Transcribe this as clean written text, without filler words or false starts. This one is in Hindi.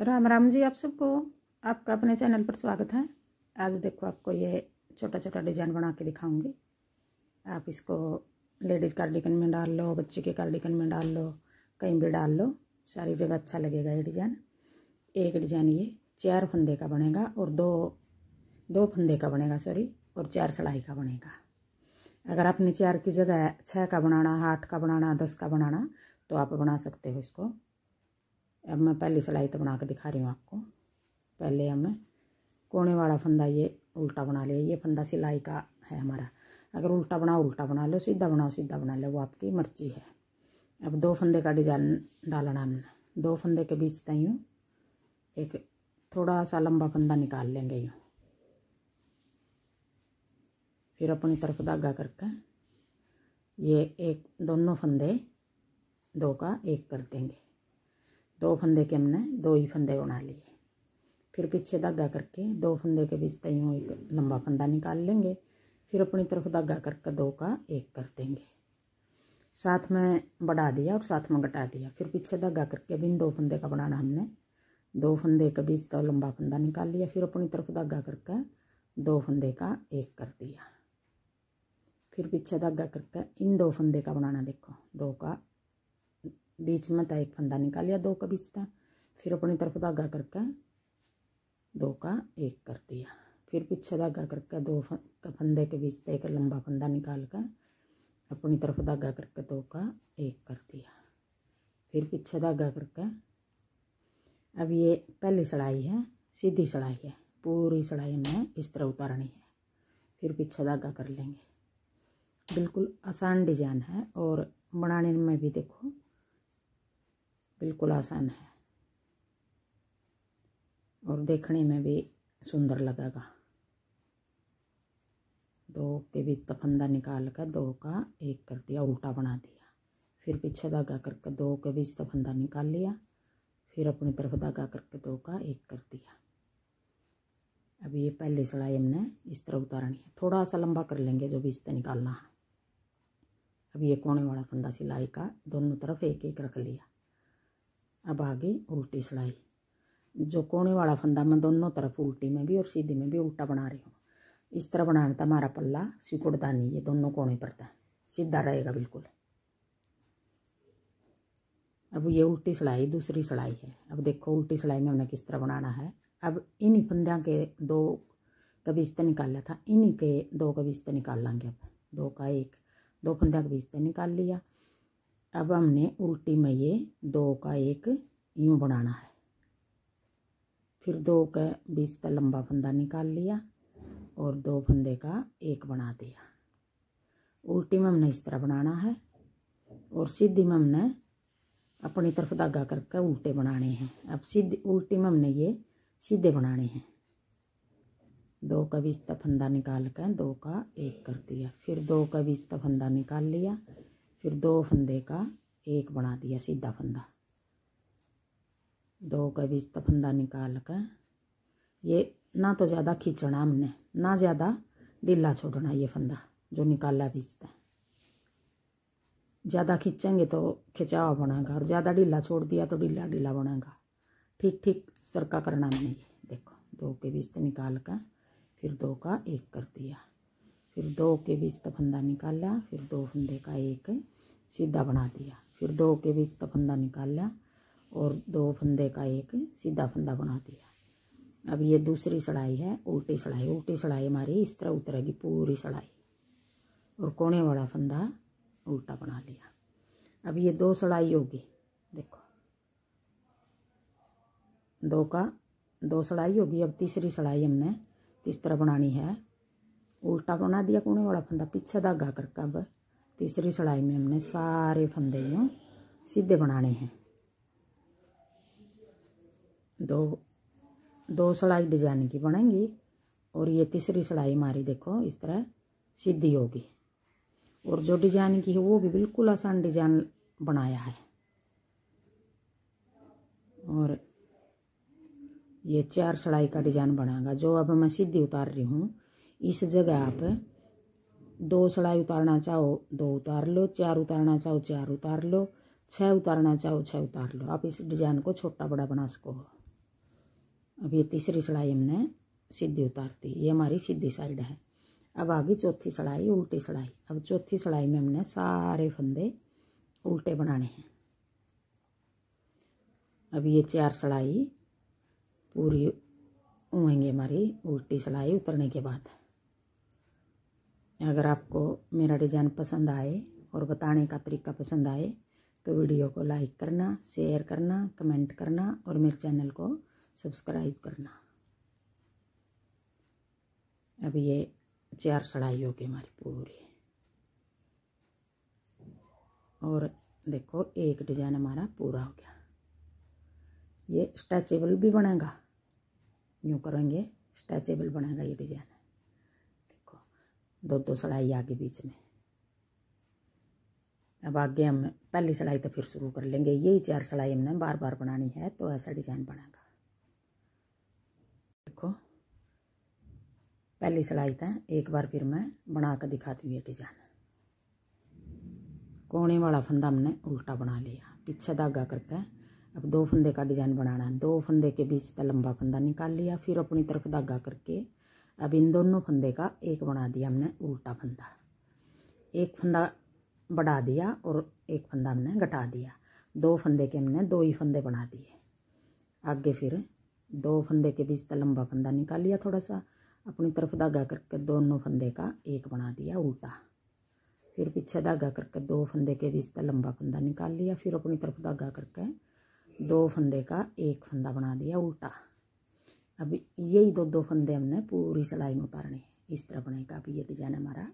राम राम जी। आप सबको आपका अपने चैनल पर स्वागत है। आज देखो आपको ये छोटा छोटा डिजाइन बना के दिखाऊंगी। आप इसको लेडीज़ कार्डिगन में डाल लो, बच्चे के कार्डिगन में डाल लो, कहीं भी डाल लो, सारी जगह अच्छा लगेगा ये डिजाइन। एक डिजाइन ये 4 फंदे का बनेगा और दो फंदे का बनेगा, और 4 सिलाई का बनेगा। अगर आपने 4 की जगह 6 का बनाना, 8 का बनाना, 10 का बनाना तो आप बना सकते हो इसको। अब मैं पहली सिलाई तो बना के दिखा रही हूँ आपको। पहले हमें कोने वाला फंदा ये उल्टा बना लिया। ये फंदा सिलाई का है हमारा। अगर उल्टा बना लो, सीधा बना लो, वो आपकी मर्जी है। अब 2 फंदे का डिजाइन डालना हमने। 2 फंदे के बीच तक यूँ एक थोड़ा सा लंबा फंदा निकाल लेंगे यूँ। फिर अपनी तरफ धागा करके ये एक दोनों फंदे 2 का 1 कर देंगे। 2 फंदे के हमने 2 ही फंदे बना लिए। फिर पीछे धागा करके 2 फंदे के बीच तयों एक लंबा फंदा निकाल लेंगे। फिर अपनी तरफ धागा करके 2 का 1 कर देंगे। साथ में बढ़ा दिया और साथ में घटा दिया। फिर पीछे धागा करके बिन 2 फंदे का बनाना हमने। 2 फंदे के बीच तो लंबा फंदा निकाल लिया। फिर अपनी तरफ धागा करके 2 फंदे का 1 कर दिया। फिर पीछे धागा करके इन 2 फंदे का बनाना। देखो 2 का बीच में था 1 फंदा निकाल लिया, 2 का बीच था। फिर अपनी तरफ धागा करके 2 का 1 कर दिया। फिर पीछे धागा करके 2 फंदे के बीच एक लंबा फंदा निकाल कर अपनी तरफ धागा करके 2 का 1 कर दिया। फिर पीछे धागा करके अब ये पहली सिलाई है, सीधी सिलाई है। पूरी सिलाई हमें इस तरह उतारनी है। फिर पीछे धागा कर लेंगे। बिल्कुल आसान डिजाइन है और बनाने में भी देखो बिल्कुल आसान है और देखने में भी सुंदर लगेगा। 2 के बीच का फंदा निकाल कर 2 का 1 कर दिया, उल्टा बना दिया। फिर पीछे धागा करके 2 के बीच का फंदा निकाल लिया। फिर अपनी तरफ धागा करके 2 का 1 कर दिया। अब ये पहली सिलाई हमने इस तरह उतारनी है। थोड़ा सा लंबा कर लेंगे जो बीच से निकालना है। अब ये कोने वाला फंदा सिलाई का दोनों तरफ 1-1 रख लिया। अब आगे उल्टी सिलाई। जो कोने वाला फंदा मैं दोनों तरफ उल्टी में भी और सीधी में भी उल्टा बना रही हूँ। इस तरह बनाना था हमारा पल्ला सिकुड़ता नहीं, ये दोनों कोने पर था, सीधा रहेगा बिल्कुल। अब ये उल्टी सिलाई दूसरी सिलाई है। अब देखो उल्टी सिलाई में हमने किस तरह बनाना है। अब इन्हीं फंदों के 2 का बीच से निकाल लिया था, इन्हीं के 2 का बीच से निकाल लेंगे। अब 2 का 1, 2 फंदों के बीच से निकाल लिया। अब हमने उल्टी में ये 2 का 1 यूँ बनाना है। फिर 2 का बीच से लंबा फंदा निकाल लिया और 2 फंदे का 1 बना दिया। उल्टी में हमने इस तरह बनाना है और सीधी में हमने अपनी तरफ धागा करके उल्टे बनाने हैं। अब सीधी उल्टी में हमने ये सीधे बनाने हैं। 2 का बीच का फंदा निकाल कर 2 का 1 कर दिया। फिर 2 का बीच का फंदा निकाल लिया। फिर 2 फंदे का 1 बना दिया, सीधा फंदा। 2 का बीच का फंदा निकाल कर ये ना तो ज़्यादा खींचना हमने, ना ज़्यादा ढीला छोड़ना। ये फंदा जो निकाला बीच का, ज़्यादा खींचेंगे तो खिंचाव बनेगा और ज़्यादा ढीला छोड़ दिया तो ढीला ढीला बनेगा। ठीक ठीक सरका करना हमने। ये देखो 2 के बीच से निकाल कर फिर 2 का 1 कर दिया। फिर 2 के बीच का फंदा निकाला। फिर 2 फंदे का 1 सीधा बना दिया। फिर 2 के बीच का फंदा निकाला और 2 फंदे का 1 सीधा फंदा बना दिया। अब ये दूसरी सिलाई है उल्टी सिलाई। उल्टी सिलाई हमारी इस तरह उतरेगी पूरी सिलाई और कोने वाला फंदा उल्टा बना लिया। अब ये 2 सिलाई होगी। देखो 2 सिलाई होगी। अब तीसरी सिलाई हमने किस तरह बनानी है। उल्टा बना दिया कोने वाला फंदा, पीछे धागा करके अब तीसरी सिलाई में हमने सारे फंदे यूँ सीधे बनाने हैं। 2 सिलाई डिजाइन की बनेंगी और ये तीसरी सिलाई हमारी देखो इस तरह सीधी होगी। और जो डिजाइन की है वो भी बिल्कुल आसान डिजाइन बनाया है। और ये 4 सिलाई का डिजाइन बनेगा। जो अब मैं सीधी उतार रही हूँ इस जगह आप 2 सिलाई उतारना चाहो 2 उतार लो, 4 उतारना चाहो 4 उतार लो, 6 उतारना चाहो 6 उतार लो। आप इस डिजाइन को छोटा बड़ा बना सको। अब ये तीसरी सिलाई हमने सीधी उतार दी, ये हमारी सीधी साइड है। अब आगे चौथी सिलाई उल्टी सिलाई। अब चौथी सिलाई में हमने सारे फंदे उल्टे बनाने हैं। अब ये 4 सिलाई पूरी होंगी हमारी उल्टी सिलाई उतरने के बाद। अगर आपको मेरा डिज़ाइन पसंद आए और बताने का तरीका पसंद आए तो वीडियो को लाइक करना, शेयर करना, कमेंट करना और मेरे चैनल को सब्सक्राइब करना। अब ये 4 सिलाई होगी हमारी पूरी। और देखो एक डिज़ाइन हमारा पूरा हो गया। ये स्ट्रेचेबल भी बनेगा, यूँ करेंगे स्ट्रेचेबल बनेगा ये डिज़ाइन। देखो 2-2 सिलाई आगे बीच में। अब आगे हम पहली सिलाई तो फिर शुरू कर लेंगे। यही 4 सिलाई हमने बार बार बनानी है तो ऐसा डिज़ाइन बनेगा। देखो पहली सिलाई था, एक बार फिर मैं बना कर दिखाती हूँ ये डिज़ाइन। कोने वाला फंदा हमने उल्टा बना लिया, पीछे धागा करके अब 2 फंदे का डिज़ाइन बनाना है। 2 फंदे के बीच से लंबा फंदा निकाल लिया, फिर अपनी तरफ धागा करके अब इन दोनों फंदे का एक बना दिया हमने उल्टा फंदा। एक फंदा बढ़ा दिया और एक फंदा हमने घटा दिया। 2 फंदे के हमने 2 ही फंदे बना दिए। आगे फिर 2 फंदे के बीच से लंबा फंदा निकाल लिया, थोड़ा सा अपनी तरफ धागा करके दोनों फंदे का एक बना दिया उल्टा। फिर पीछे धागा करके 2 फंदे के बीच से लंबा फंदा निकाल लिया, फिर अपनी तरफ धागा करके 2 फंदे का एक फंदा बना दिया उल्टा। अब यही 2-2 फंदे हमने पूरी सिलाई में उतारने हैं। इस तरह बनेगा अब ये डिज़ाइन हमारा